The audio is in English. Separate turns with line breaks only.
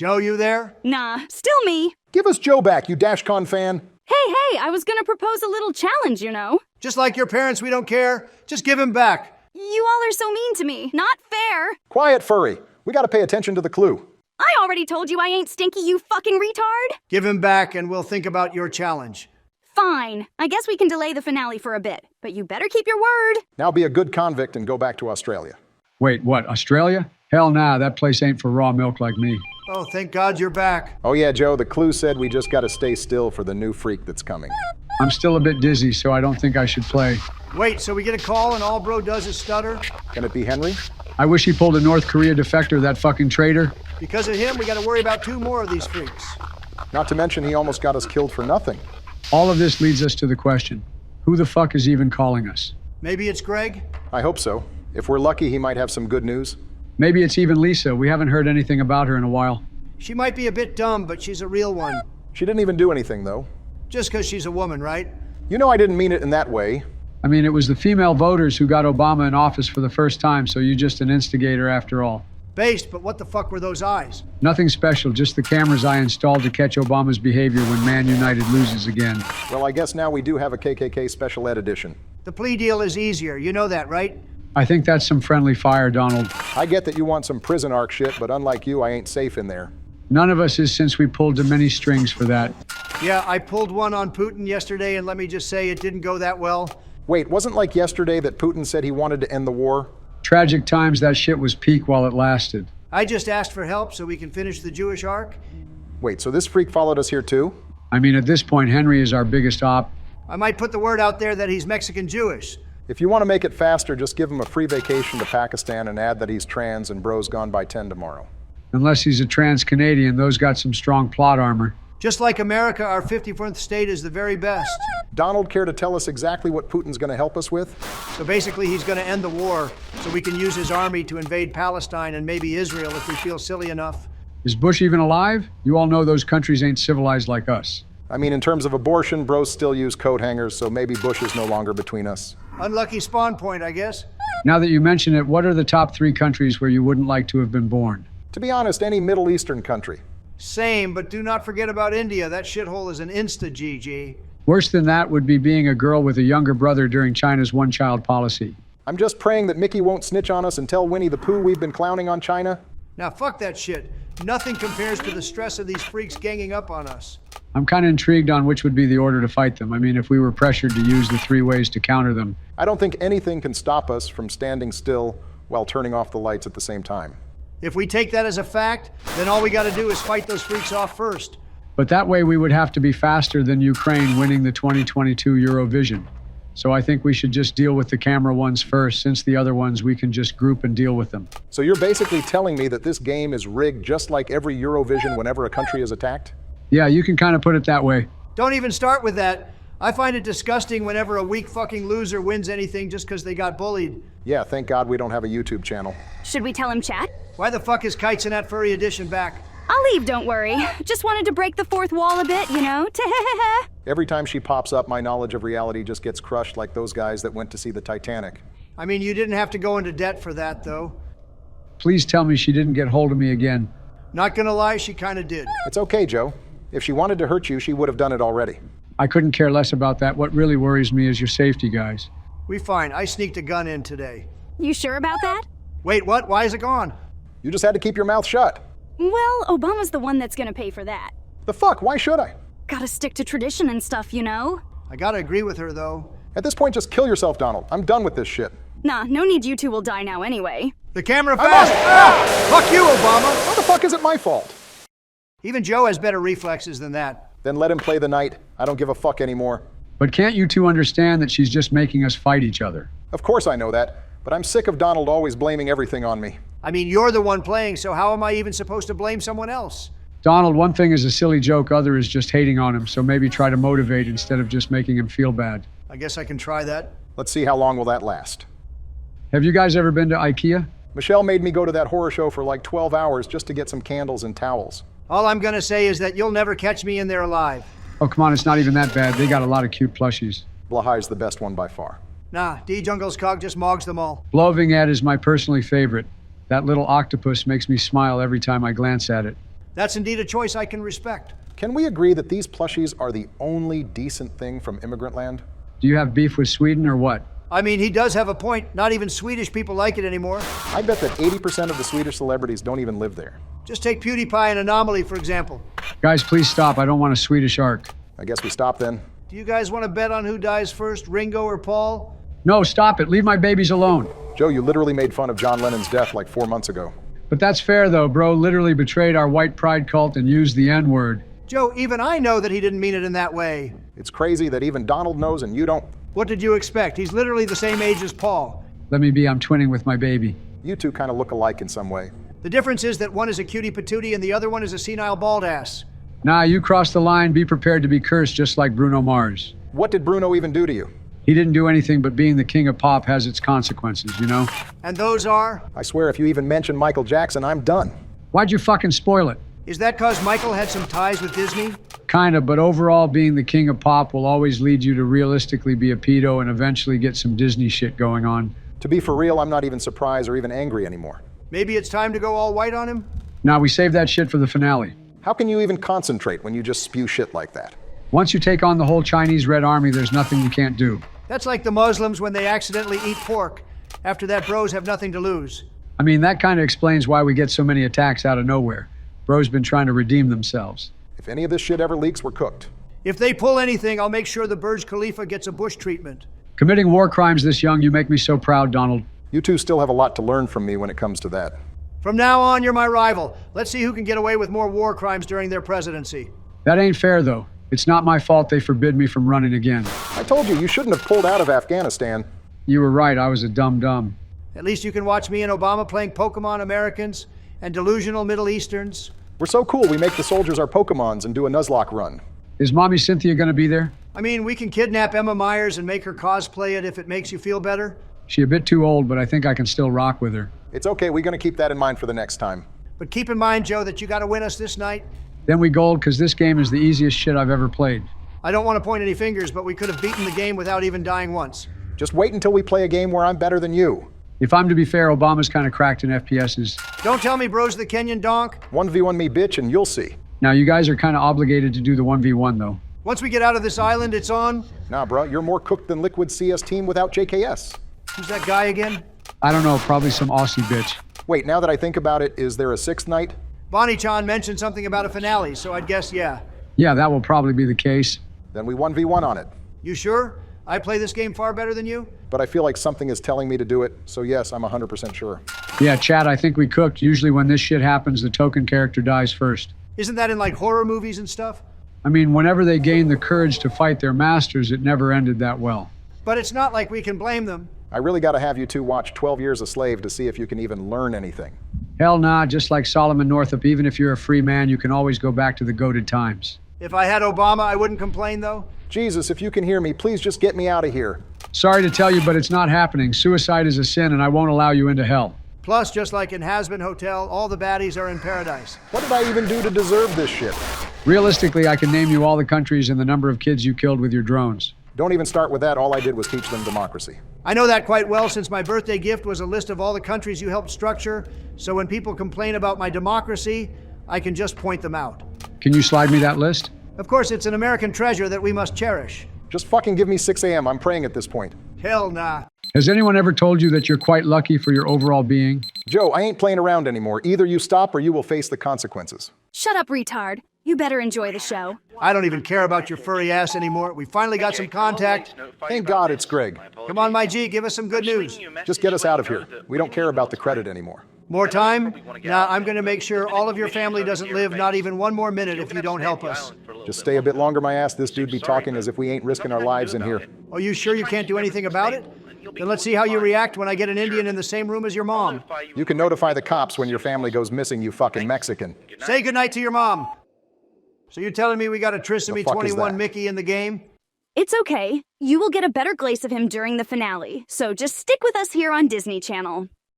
Joe, you there?
Nah, still me.
Give us Joe back, you DashCon fan.
Hey, I was gonna propose a little challenge, you know.
Just like your parents, we don't care. Just give him back.
You all are so mean to me. Not fair.
Quiet, furry. We gotta pay attention to the clue.
I already told you I ain't stinky, you fucking retard.
Give him back and we'll think about your challenge.
Fine. I guess we can delay the finale for a bit, but you better keep your word.
Now be a good convict and go back to Australia.
Wait, what, Australia? Hell nah, that place ain't for raw milk like me.
Oh, thank God you're back.
Oh yeah, Joe, the clue said we just gotta stay still for the new freak that's coming.
I'm still a bit dizzy, so I don't think I should play.
Wait, so we get a call and all bro does is stutter?
Can it be Henry?
I wish he pulled a North Korea defector, that fucking traitor.
Because of him, we gotta worry about 2 more of these freaks.
Not to mention he almost got us killed for nothing.
All of this leads us to the question, who the fuck is even calling us?
Maybe it's Greg?
I hope so. If we're lucky, he might have some good news.
Maybe it's even Lisa. We haven't heard anything about her in a while.
She might be a bit dumb, but she's a real one.
She didn't even do anything, though.
Just because she's a woman, right?
You know I didn't mean it in that way.
I mean, it was the female voters who got Obama in office for the first time, so you're just an instigator after all.
Based, but what the fuck were those eyes?
Nothing special, just the cameras I installed to catch Obama's behavior when Man United loses again.
Well, I guess now we do have a KKK Special Ed edition.
The plea deal is easier, you know that, right?
I think that's some friendly fire, Donald.
I get that you want some prison arc shit, but unlike you, I ain't safe in there.
None of us is since we pulled too many strings for that.
Yeah, I pulled one on Putin yesterday, and let me just say it didn't go that well.
Wait, wasn't like yesterday that Putin said he wanted to end the war?
Tragic times, that shit was peak while it lasted.
I just asked for help so we can finish the Jewish arc.
Wait, so this freak followed us here too?
I mean, at this point, Henry is our biggest op.
I might put the word out there that he's Mexican Jewish.
If you want to make it faster, just give him a free vacation to Pakistan and add that he's trans and bro's gone by 10 tomorrow.
Unless he's a trans-Canadian, those got some strong plot armor.
Just like America, our 54th state is the very best.
Donald, care to tell us exactly what Putin's going to help us with?
So basically, he's going to end the war so we can use his army to invade Palestine and maybe Israel if we feel silly enough.
Is Bush even alive? You all know those countries ain't civilized like us.
I mean, in terms of abortion, bros still use coat hangers, so maybe Bush is no longer between us.
Unlucky spawn point, I guess.
Now that you mention it, what are the top 3 countries where you wouldn't like to have been born?
To be honest, any Middle Eastern country.
Same, but do not forget about India. That shithole is an insta-GG.
Worse than that would be being a girl with a younger brother during China's one-child policy.
I'm just praying that Mickey won't snitch on us and tell Winnie the Pooh we've been clowning on China.
Now fuck that shit. Nothing compares to the stress of these freaks ganging up on us.
I'm kind of intrigued on which would be the order to fight them. I mean, if we were pressured to use the 3 ways to counter them.
I don't think anything can stop us from standing still while turning off the lights at the same time.
If we take that as a fact, then all we gotta do is fight those freaks off first.
But that way we would have to be faster than Ukraine winning the 2022 Eurovision. So I think we should just deal with the camera ones first, since the other ones we can just group and deal with them.
So you're basically telling me that this game is rigged just like every Eurovision whenever a country is attacked?
Yeah, you can kind of put it that way.
Don't even start with that. I find it disgusting whenever a weak fucking loser wins anything just because they got bullied.
Yeah, thank God we don't have a YouTube channel.
Should we tell him chat?
Why the fuck is Kites in that furry edition back?
I'll leave, don't worry. Just wanted to break the 4th wall a bit, you know?
Every time she pops up, my knowledge of reality just gets crushed like those guys that went to see the Titanic.
I mean, you didn't have to go into debt for that, though.
Please tell me she didn't get hold of me again.
Not gonna lie, she kinda did.
It's okay, Joe. If she wanted to hurt you, she would have done it already.
I couldn't care less about that. What really worries me is your safety, guys.
We fine. I sneaked a gun in today.
You sure about that?
Wait, what? Why is it gone?
You just had to keep your mouth shut.
Well, Obama's the one that's gonna pay for that.
The fuck? Why should I?
Gotta stick to tradition and stuff, you know?
I gotta agree with her, though.
At this point, just kill yourself, Donald. I'm done with this shit.
Nah, no need, you 2 will die now anyway.
The camera fast! Fuck you, Obama!
How the fuck is it my fault?
Even Joe has better reflexes than that.
Then let him play the night. I don't give a fuck anymore.
But can't you 2 understand that she's just making us fight each other?
Of course I know that, but I'm sick of Donald always blaming everything on me.
I mean, you're the one playing, so how am I even supposed to blame someone else?
Donald, one thing is a silly joke, other is just hating on him, so maybe try to motivate instead of just making him feel bad.
I guess I can try that.
Let's see how long will that last.
Have you guys ever been to IKEA?
Michelle made me go to that horror show for like 12 hours just to get some candles and towels.
All I'm gonna say is that you'll never catch me in there alive.
Oh, come on, it's not even that bad. They got a lot of cute plushies.
Blahai's the best one by far.
Nah, D Jungle's cog just mogs them all.
Bloving Ed is my personally favorite. That little octopus makes me smile every time I glance at it.
That's indeed a choice I can respect.
Can we agree that these plushies are the only decent thing from immigrant land?
Do you have beef with Sweden or what?
I mean, he does have a point. Not even Swedish people like it anymore.
I bet that 80% of the Swedish celebrities don't even live there.
Just take PewDiePie and Anomaly, for example.
Guys, please stop. I don't want a Swedish arc.
I guess we stop then.
Do you guys want to bet on who dies first, Ringo or Paul?
No, stop it. Leave my babies alone.
Joe, you literally made fun of John Lennon's death like 4 months ago.
But that's fair, though. Bro literally betrayed our white pride cult and used the N-word.
Joe, even I know that he didn't mean it in that way.
It's crazy that even Donald knows and you don't.
What did you expect? He's literally the same age as Paul.
Let me be. I'm twinning with my baby.
You two kind of look alike in some way.
The difference is that one is a cutie patootie and the other one is a senile bald ass.
Nah, you crossed the line. Be prepared to be cursed just like Bruno Mars.
What did Bruno even do to you?
He didn't do anything, but being the king of pop has its consequences, you know?
And those are?
I swear if you even mention Michael Jackson, I'm done.
Why'd you fucking spoil it?
Is that cause Michael had some ties with Disney?
Kinda, but overall, being the king of pop will always lead you to realistically be a pedo and eventually get some Disney shit going on.
To be for real, I'm not even surprised or even angry anymore.
Maybe it's time to go all white on him?
Nah, we saved that shit for the finale.
How can you even concentrate when you just spew shit like that?
Once you take on the whole Chinese Red Army, there's nothing you can't do.
That's like the Muslims when they accidentally eat pork. After that, bros have nothing to lose.
I mean, that kind of explains why we get so many attacks out of nowhere. Bro's been trying to redeem themselves.
If any of this shit ever leaks, we're cooked.
If they pull anything, I'll make sure the Burj Khalifa gets a Bush treatment.
Committing war crimes this young, you make me so proud, Donald.
You two still have a lot to learn from me when it comes to that.
From now on, you're my rival. Let's see who can get away with more war crimes during their presidency.
That ain't fair, though. It's not my fault they forbid me from running again.
I told you, you shouldn't have pulled out of Afghanistan.
You were right, I was a dum-dum.
At least you can watch me and Obama playing Pokemon Americans and delusional Middle Easterns.
We're so cool, we make the soldiers our Pokemons and do a Nuzlocke run.
Is Mommy Cynthia gonna be there?
I mean, we can kidnap Emma Myers and make her cosplay it if it makes you feel better.
She a bit too old, but I think I can still rock with her.
It's okay, we're gonna keep that in mind for the next time.
But keep in mind, Joe, that you gotta win us this night.
Then we gold, because this game is the easiest shit I've ever played.
I don't want to point any fingers, but we could have beaten the game without even dying once.
Just wait until we play a game where I'm better than you.
If I'm to be fair, Obama's kind of cracked in FPSs.
Don't tell me bro's the Kenyan donk.
1v1 me, bitch, and you'll see.
Now, you guys are kind of obligated to do the 1v1, though.
Once we get out of this island, it's on.
Nah, bro, you're more cooked than Liquid CS team without JKS.
Who's that guy again?
I don't know, probably some Aussie bitch.
Wait, now that I think about it, is there a sixth night?
Bonnie-chan mentioned something about a finale, so I'd guess yeah.
Yeah, that will probably be the case.
Then we 1v1 on it.
You sure? I play this game far better than you?
But I feel like something is telling me to do it, so yes, I'm 100% sure.
Yeah, Chad, I think we cooked. Usually when this shit happens, the token character dies first.
Isn't that in like horror movies and stuff?
I mean, whenever they gain the courage to fight their masters, it never ended that well.
But it's not like we can blame them.
I really gotta have you two watch 12 Years a Slave to see if you can even learn anything.
Hell nah, just like Solomon Northup, even if you're a free man, you can always go back to the goated times.
If I had Obama, I wouldn't complain though.
Jesus, if you can hear me, please just get me out of here.
Sorry to tell you, but it's not happening. Suicide is a sin, and I won't allow you into hell.
Plus, just like in Has Been Hotel, all the baddies are in paradise.
What did I even do to deserve this shit?
Realistically, I can name you all the countries and the number of kids you killed with your drones.
Don't even start with that. All I did was teach them democracy.
I know that quite well since my birthday gift was a list of all the countries you helped structure, so when people complain about my democracy, I can just point them out.
Can you slide me that list?
Of course, it's an American treasure that we must cherish.
Just fucking give me 6 a.m. I'm praying at this point.
Hell nah.
Has anyone ever told you that you're quite lucky for your overall being?
Joe, I ain't playing around anymore. Either you stop or you will face the consequences.
Shut up, retard. You better enjoy the show.
I don't even care about your furry ass anymore. We finally got some contact.
Thank God it's Greg.
Come on, my G, give us some good news.
Just get us out of here. We don't care about the credit anymore.
More time? Now I'm going to make sure all of your family doesn't live not even one more minute if you don't help us.
Just stay a bit longer, my ass. This dude be talking as if we ain't risking our lives in here.
Are you sure you can't do anything about it? Then let's see how you react when I get an Indian in the same room as your mom.
You can notify the cops when your family goes missing, you fucking Mexican.
Say goodnight to your mom. So you're telling me we got a Trisomy 21 Mickey in the game?
It's okay. You will get a better glaze of him during the finale, so just stick with us here on Disney Channel.